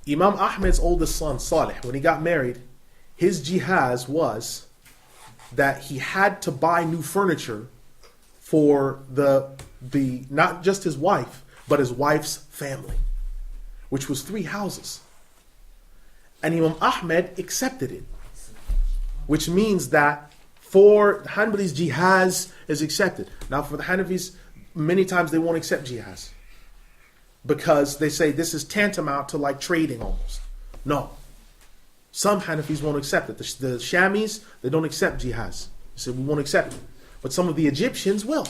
Imam Ahmed's oldest son, Salih, when he got married, his jihaz was that he had to buy new furniture for the not just his wife, but his wife's family, which was 3 houses. And Imam Ahmed accepted it, which means that for the Hanbalis, jihaz is accepted. Now for the Hanafis, many times they won't accept jihaz, because they say this is tantamount to like trading almost. No. Some Hanafis won't accept it. The Shamis, they don't accept jihaz. They say we won't accept it. But some of the Egyptians will.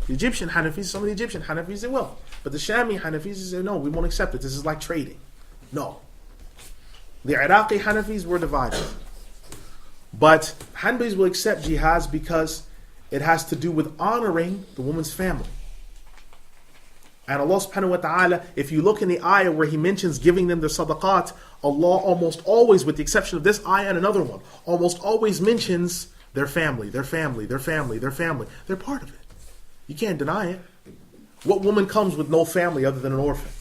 The Egyptian Hanafis, some of the Egyptian Hanafis, they will. But the Shami Hanafis say, no, we won't accept it. This is like trading. No. The Iraqi Hanafis were divided. But Hanbalis will accept jihaz because it has to do with honoring the woman's family. And Allah subhanahu wa ta'ala, if you look in the ayah where He mentions giving them their sadaqat, Allah almost always, with the exception of this ayah and another one, almost always mentions their family, their family, their family, their family. They're part of it. You can't deny it. What woman comes with no family other than an orphan?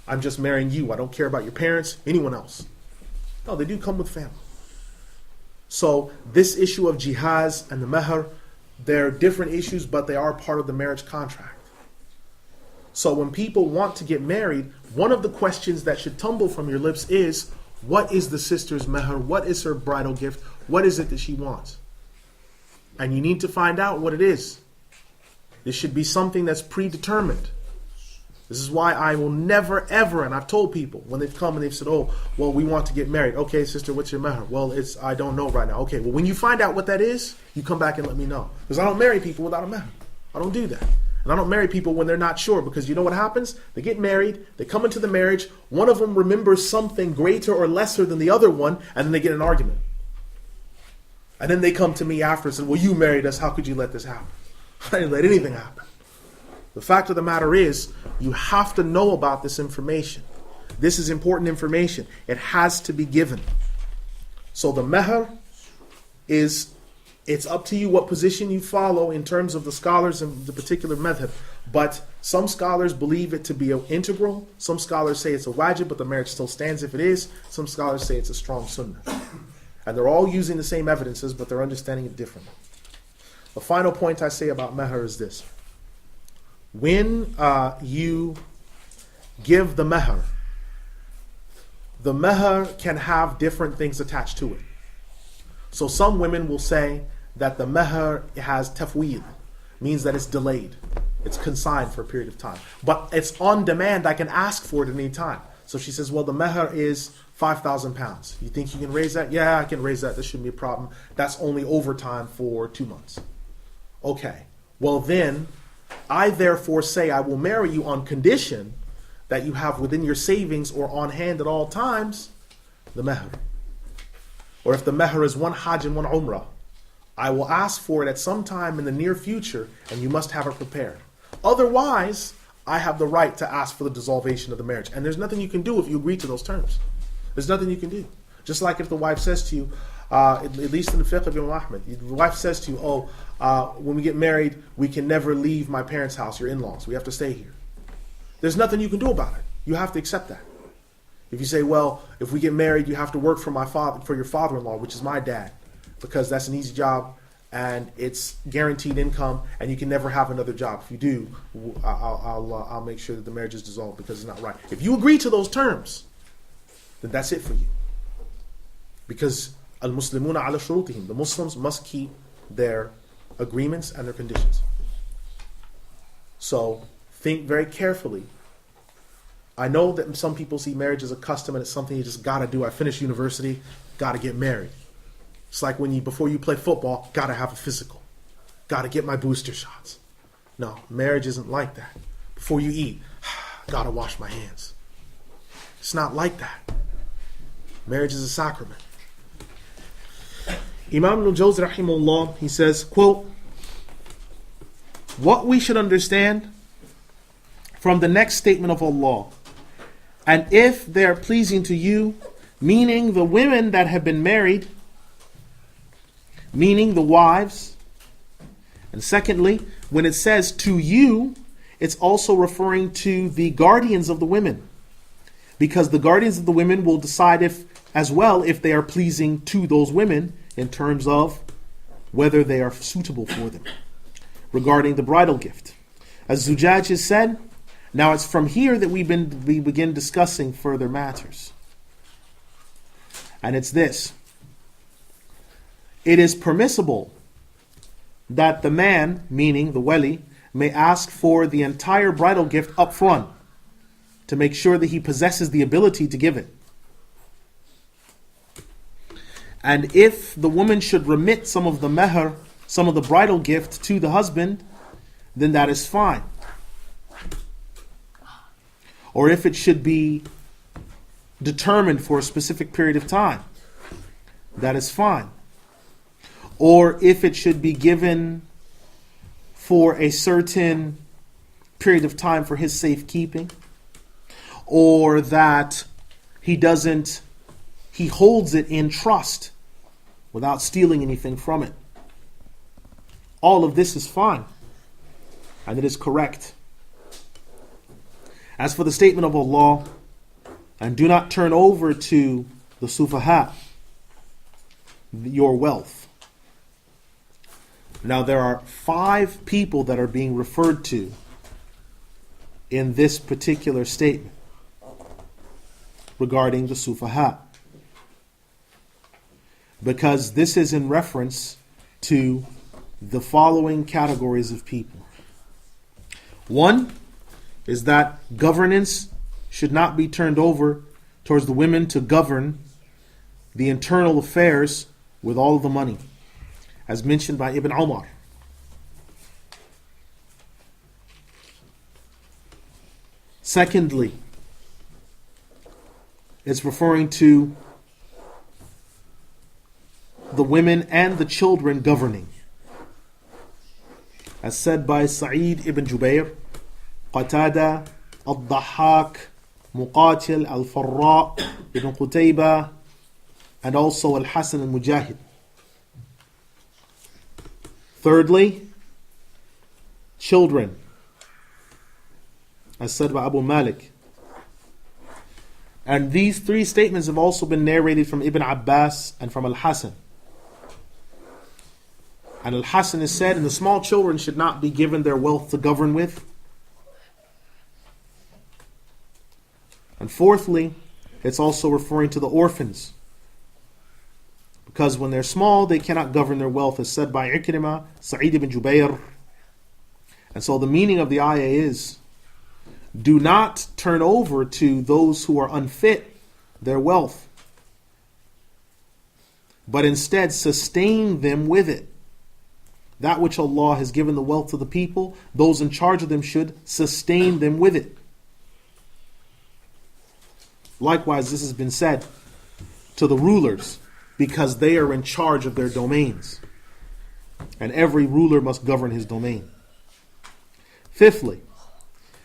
I'm just marrying you. I don't care about your parents, anyone else. No, they do come with family. So this issue of jihaz and the meher, they're different issues, but they are part of the marriage contract. So when people want to get married, one of the questions that should tumble from your lips is, what is the sister's meher? What is her bridal gift? What is it that she wants? And you need to find out what it is. This should be something that's predetermined. This is why I will never ever, and I've told people when they've come and they've said, oh, well, we want to get married. Okay, sister, what's your meher? Well, I don't know right now. Okay, well, when you find out what that is, you come back and let me know. Because I don't marry people without a meher. I don't do that. And I don't marry people when they're not sure, because you know what happens? They get married, they come into the marriage, one of them remembers something greater or lesser than the other one, and then they get an argument. And then they come to me after and say, well, you married us, how could you let this happen? I didn't let anything happen. The fact of the matter is, you have to know about this information. This is important information. It has to be given. So the meher is, it's up to you what position you follow in terms of the scholars and the particular madhab. But some scholars believe it to be an integral. Some scholars say it's a wajib, but the marriage still stands if it is. Some scholars say it's a strong sunnah. And they're all using the same evidences, but they're understanding it differently. The final point I say about meher is this. When you give the meher can have different things attached to it. So some women will say that the meher has tafweed, means that it's delayed. It's consigned for a period of time. But it's on demand, I can ask for it at any time. So she says, well, the meher is 5,000 pounds. You think you can raise that? Yeah, I can raise that. This shouldn't be a problem. That's only overtime for 2 months. Okay. Well then, I therefore say I will marry you on condition that you have within your savings or on hand at all times the meher. Or if the meher is 1 hajj and 1 umrah, I will ask for it at some time in the near future, and you must have it prepared. Otherwise, I have the right to ask for the dissolution of the marriage. And there's nothing you can do if you agree to those terms. There's nothing you can do. Just like if the wife says to you, at least in the fiqh of Imam Ahmed, the wife says to you, when we get married, we can never leave my parents' house, your in-laws. We have to stay here. There's nothing you can do about it. You have to accept that. If you say, well, if we get married, you have to work for your father-in-law, which is my dad, because that's an easy job and it's guaranteed income, and you can never have another job. If you do, I'll make sure that the marriage is dissolved because it's not right. If you agree to those terms, then that's it for you. Because al-Muslimuna ala shurutihim, the Muslims must keep their agreements and their conditions. So think very carefully. I know that some people see marriage as a custom and it's something you just gotta do. I finished university, gotta get married. It's like when before you play football, gotta have a physical. Gotta get my booster shots. No, marriage isn't like that. Before you eat, gotta wash my hands. It's not like that. Marriage is a sacrament. Imam Ibn Al-Jawzi rahimahullah, he says, quote, what we should understand from the next statement of Allah, and if they are pleasing to you, meaning the women that have been married, meaning the wives, and secondly, when it says to you, it's also referring to the guardians of the women, because the guardians of the women will decide as well if they are pleasing to those women in terms of whether they are suitable for them. Regarding the bridal gift, as Zujaj has said, now it's from here that we begin discussing further matters. And it's this. It is permissible that the man, meaning the wali, may ask for the entire bridal gift up front to make sure that he possesses the ability to give it. And if the woman should remit some of the meher, some of the bridal gift to the husband, then that is fine. Or if it should be determined for a specific period of time, that is fine. Or if it should be given for a certain period of time for his safekeeping, or that he holds it in trust without stealing anything from it. All of this is fine, and it is correct. As for the statement of Allah, and do not turn over to the sufaha your wealth. Now there are 5 people that are being referred to in this particular statement regarding the sufaha, because this is in reference to the following categories of people. One is that governance should not be turned over towards the women to govern the internal affairs with all of the money, as mentioned by Ibn Umar. Secondly, it's referring to the women and the children governing, as said by Sa'id ibn Jubair, Qatada, Al-Dahhak, Muqatil, Al-Farra, Ibn Qutayba, and also Al-Hasan al-Mujahid. Thirdly, children, as said by Abu Malik. And these 3 statements have also been narrated from Ibn Abbas and from Al-Hasan. And Al-Hasan has said, and the small children should not be given their wealth to govern with. And fourthly, it's also referring to the orphans, because when they're small, they cannot govern their wealth, as said by Ikrimah, Sa'id ibn Jubair. And so the meaning of the ayah is, do not turn over to those who are unfit their wealth, but instead sustain them with it. That which Allah has given the wealth to the people, those in charge of them should sustain them with it. Likewise, this has been said to the rulers, because they are in charge of their domains. And every ruler must govern his domain. Fifthly,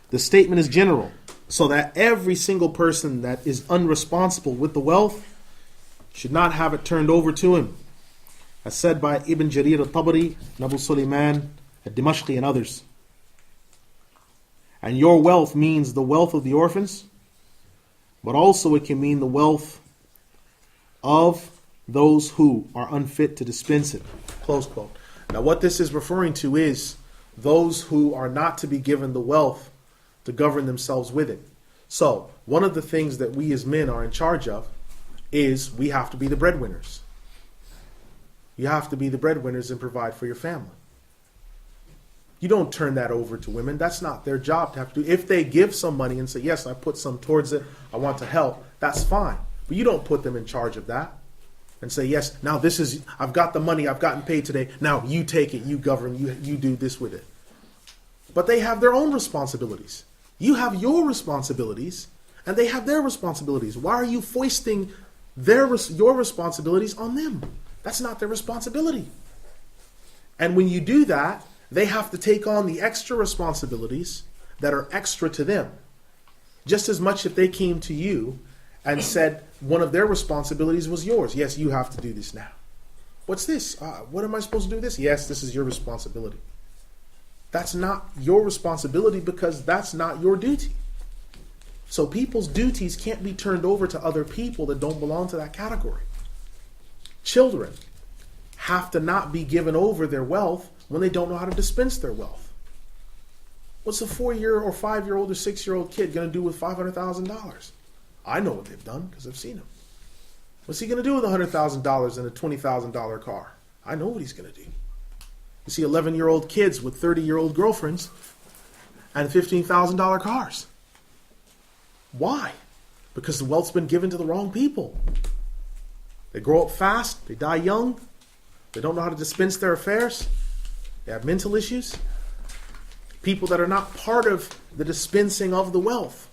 the statement is general, so that every single person that is unresponsible with the wealth should not have it turned over to him, as said by Ibn Jarir al-Tabari, Abu Sulaiman al-Dimashqi, and others. And your wealth means the wealth of the orphans, but also it can mean the wealth of those who are unfit to dispense it. Close quote. Now what this is referring to is those who are not to be given the wealth to govern themselves with it. So one of the things that we as men are in charge of is we have to be the breadwinners. You have to be the breadwinners and provide for your family. You don't turn that over to women. That's not their job to have to do. If they give some money and say, yes, I put some towards it, I want to help, that's fine. But you don't put them in charge of that and say, yes, now this is, I've got the money, I've gotten paid today, now you take it, you govern, you do this with it. But they have their own responsibilities. You have your responsibilities, and they have their responsibilities. Why are you foisting your responsibilities on them? That's not their responsibility. And when you do that, they have to take on the extra responsibilities that are extra to them. Just as much if they came to you and said one of their responsibilities was yours. Yes, you have to do this now. What's this? What am I supposed to do with this? Yes, this is your responsibility. That's not your responsibility because that's not your duty. So people's duties can't be turned over to other people that don't belong to that category. Children have to not be given over their wealth when they don't know how to dispense their wealth. What's a 4-year or 5-year-old or 6-year-old kid going to do with $500,000? I know what they've done because I've seen him. What's he going to do with $100,000 in a $20,000 car? I know what he's going to do. You see 11-year-old kids with 30-year-old girlfriends and $15,000 cars. Why? Because the wealth's been given to the wrong people. They grow up fast, they die young, they don't know how to dispense their affairs, they have mental issues. People that are not part of the dispensing of the wealth,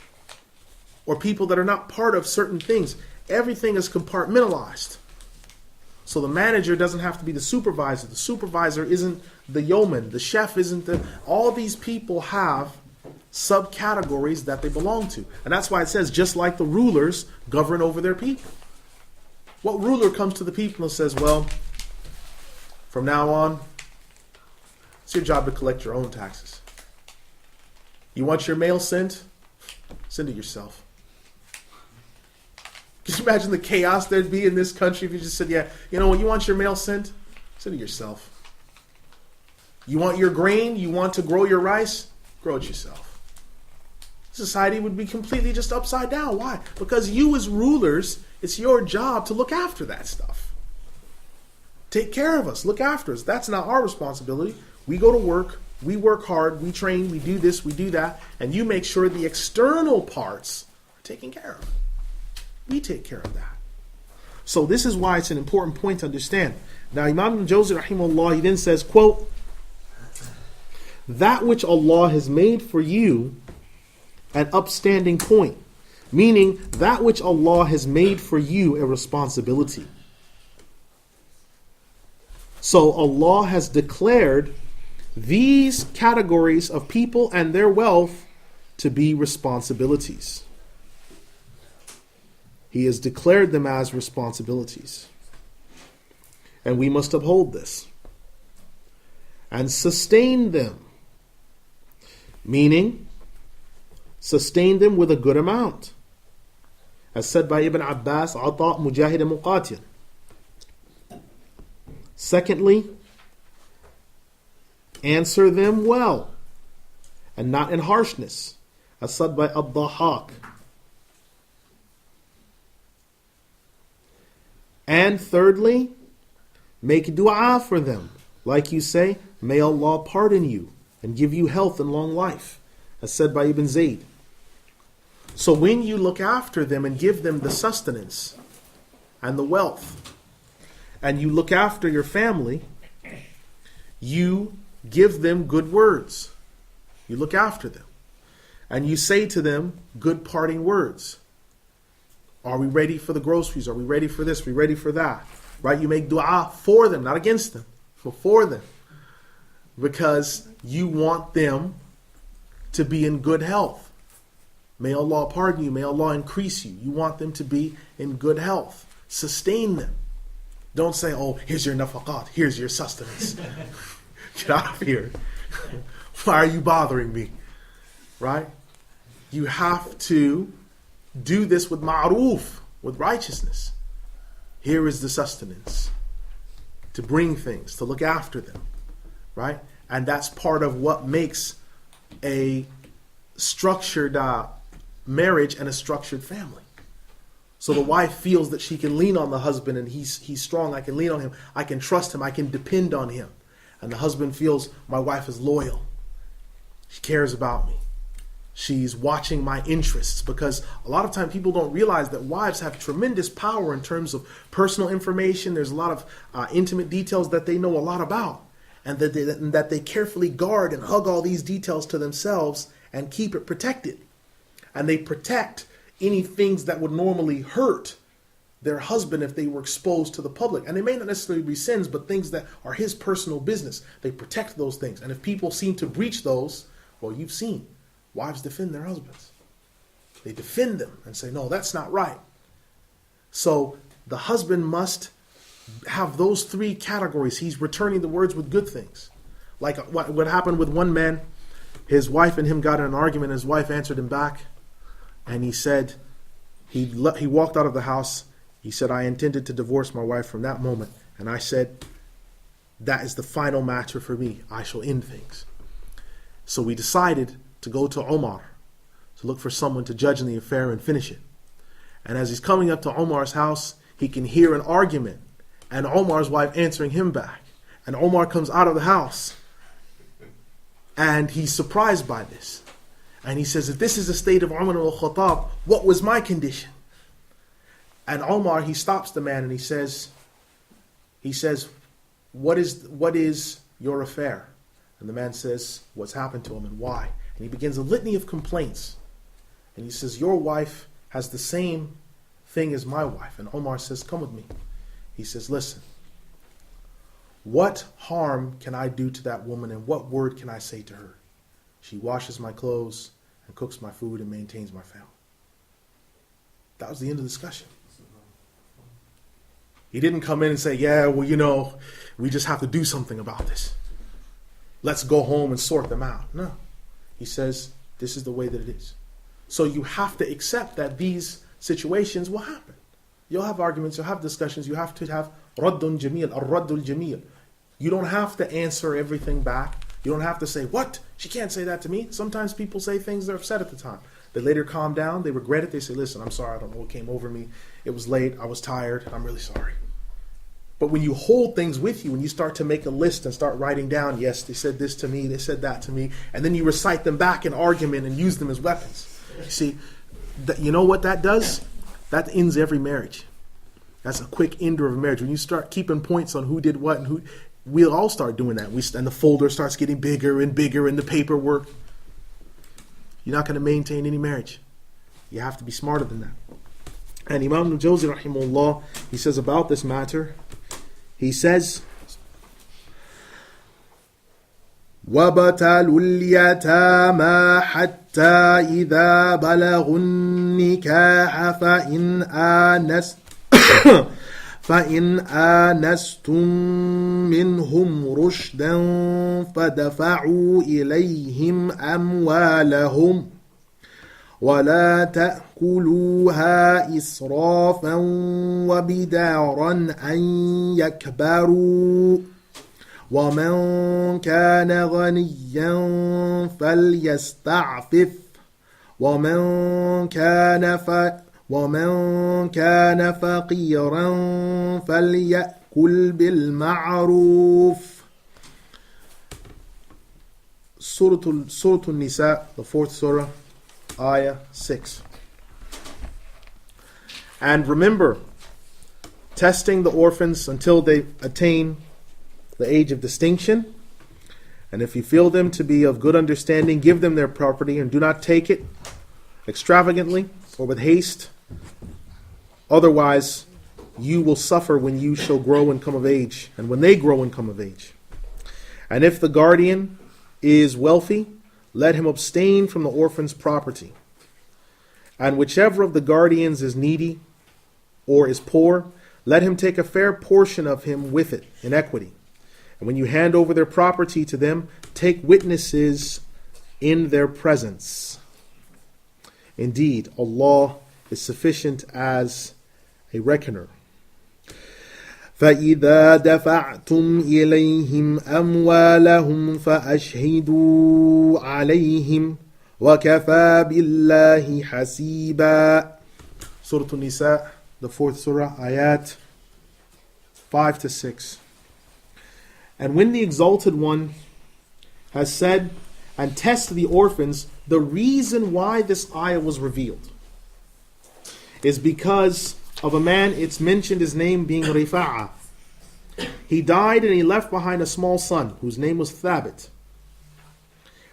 or people that are not part of certain things. Everything is compartmentalized. So the manager doesn't have to be the supervisor isn't the yeoman, the chef isn't the... All these people have subcategories that they belong to. And that's why it says, just like the rulers govern over their people. What ruler comes to the people and says, well, from now on, it's your job to collect your own taxes. You want your mail sent? Send it yourself. Can you imagine the chaos there'd be in this country if you just said, yeah, you know, when you want your mail sent, send it yourself. You want your grain? You want to grow your rice? Grow it yourself. Society would be completely just upside down. Why? Because you as rulers, it's your job to look after that stuff. Take care of us. Look after us. That's not our responsibility. We go to work. We work hard. We train. We do this. We do that. And you make sure the external parts are taken care of. We take care of that. So this is why it's an important point to understand. Now Imam Al-Jawzi rahimahullah, he then says, quote, that which Allah has made for you an upstanding point, meaning that which Allah has made for you a responsibility. So Allah has declared these categories of people and their wealth to be responsibilities. He has declared them as responsibilities. And we must uphold this and sustain them. Meaning, sustain them with a good amount. As said by Ibn Abbas, Ata, Mujahid, and Muqatil. Secondly, answer them well and not in harshness. As said by Ad-Dahhak. And thirdly, make dua for them. Like you say, may Allah pardon you and give you health and long life. As said by Ibn Zayd. So when you look after them and give them the sustenance and the wealth, and you look after your family, you give them good words. You look after them. And you say to them good parting words. Are we ready for the groceries? Are we ready for this? Are we ready for that? Right? You make dua for them, not against them, but for them. Because you want them to be in good health. May Allah pardon you. May Allah increase you. You want them to be in good health. Sustain them. Don't say, oh, here's your nafaqat. Here's your sustenance. Get out of here. Why are you bothering me? Right? You have to do this with ma'roof, with righteousness. Here is the sustenance. To bring things, to look after them. Right? And that's part of what makes a structured marriage and a structured family. So the wife feels that she can lean on the husband and he's strong. I can lean on him. I can trust him. I can depend on him. And the husband feels my wife is loyal. She cares about me. She's watching my interests, because a lot of times people don't realize that wives have tremendous power in terms of personal information. There's a lot of intimate details that they know a lot about, and that they carefully guard and hug all these details to themselves and keep it protected. And they protect any things that would normally hurt their husband if they were exposed to the public. And they may not necessarily be sins, but things that are his personal business. They protect those things. And if people seem to breach those, well, you've seen. Wives defend their husbands. They defend them and say, no, that's not right. So the husband must have those three categories. He's returning the words with good things. Like what happened with one man, his wife and him got in an argument. His wife answered him back, And he said, he walked out of the house. He said, I intended to divorce my wife from that moment. And I said, that is the final matter for me. I shall end things. So we decided to go to Omar to look for someone to judge in the affair and finish it. And as he's coming up to Omar's house, he can hear an argument and Omar's wife answering him back. And Omar comes out of the house and he's surprised by this. And he says, if this is the state of Umar al-Khattab, what was my condition? And Omar, he stops the man and he says, what is your affair? And the man says, what's happened to him and why? And he begins a litany of complaints. And he says, your wife has the same thing as my wife. And Omar says, come with me. He says, listen, what harm can I do to that woman and what word can I say to her? She washes my clothes and cooks my food and maintains my family. That was the end of the discussion. He didn't come in and say, yeah, well, we just have to do something about this. Let's go home and sort them out. No. He says, this is the way that it is. So you have to accept that these situations will happen. You'll have arguments, you'll have discussions, you have to have raddun jameel, ar-raddul jameel. You don't have to answer everything back. You don't have to say, what? She can't say that to me. Sometimes people say things they're upset at the time. They later calm down, they regret it, they say, listen, I'm sorry, I don't know what came over me. It was late, I was tired, I'm really sorry. But when you hold things with you, when you start to make a list and start writing down, yes, they said this to me, they said that to me, and then you recite them back in argument and use them as weapons. You see, you know what that does? That ends every marriage. That's a quick ender of a marriage. When you start keeping points on who did what and who, we'll all start doing that. And the folder starts getting bigger and bigger and the paperwork. You're not going to maintain any marriage. You have to be smarter than that. And Imam Al-Jawzi, rahimahullah, he says about this matter, he says, وَبَتَلُوا الْيَتَامَى حَتَّى إِذَا بَلَغُوا النِّكَاحَ فَإِنْ آنَسْتُم مِّنْهُمْ رُشْدًا فَدَفَعُوا إِلَيْهِمْ أَمْوَالَهُمْ وَلَا تَأْكُلُوهَا إِسْرَافًا وَبِدَارًا أَن يَكْبَرُوا وَمَنْ كَانَ غَنِيًّا فَلْيَسْتَعْفِفْ وَمَنْ كَانَ فَقِيرًا فَلْيَأْكُلْ بِالْمَعْرُوفِ. Surah An-Nisa, the 4th surah, Ayah 6. And remember, testing the orphans until they attain the age of distinction. And if you feel them to be of good understanding, give them their property and do not take it extravagantly or with haste. Otherwise, you will suffer when you shall grow and come of age, and when they grow and come of age. And if the guardian is wealthy, let him abstain from the orphan's property. And whichever of the guardians is needy or is poor, let him take a fair portion of him with it in equity. And when you hand over their property to them, take witnesses in their presence. Indeed, Allah is sufficient as a reckoner. فَإِذَا دَفَعْتُمْ إِلَيْهِمْ أَمْوَالَهُمْ فَأَشْهِدُوا عَلَيْهِمْ وَكَفَى بِاللَّهِ حَسِيبًا. Surah An-Nisa, the 4th surah, Ayat 5 to 6. And when the Exalted One has said, and test the orphans, the reason why this ayah was revealed is because of a man, it's mentioned his name being Rifa'ah. He died and he left behind a small son whose name was Thabit.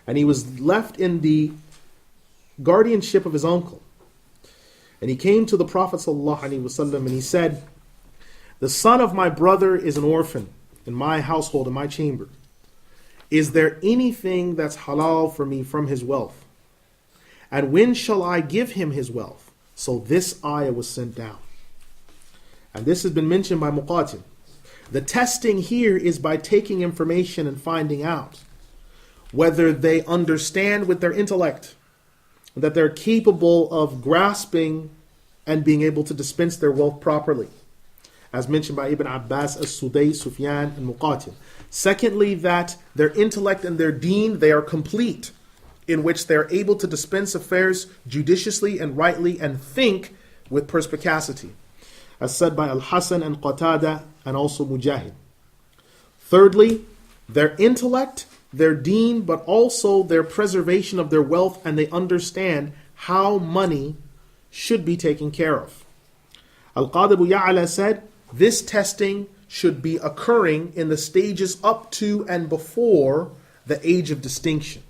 And he was left in the guardianship of his uncle. And he came to the Prophet ﷺ and he said, the son of my brother is an orphan in my household, in my chamber. Is there anything that's halal for me from his wealth? And when shall I give him his wealth? So this ayah was sent down. And this has been mentioned by Muqatil. The testing here is by taking information and finding out whether they understand with their intellect that they're capable of grasping and being able to dispense their wealth properly, as mentioned by Ibn Abbas, As-Sudai, Sufyan, and Muqatil. Secondly, that their intellect and their deen, they are complete, in which they are able to dispense affairs judiciously and rightly and think with perspicacity, as said by Al-Hasan and Qatada and also Mujahid. Thirdly, their intellect, their deen, but also their preservation of their wealth, and they understand how money should be taken care of. Al-Qadi Abu Ya'la said, this testing should be occurring in the stages up to and before the age of distinction.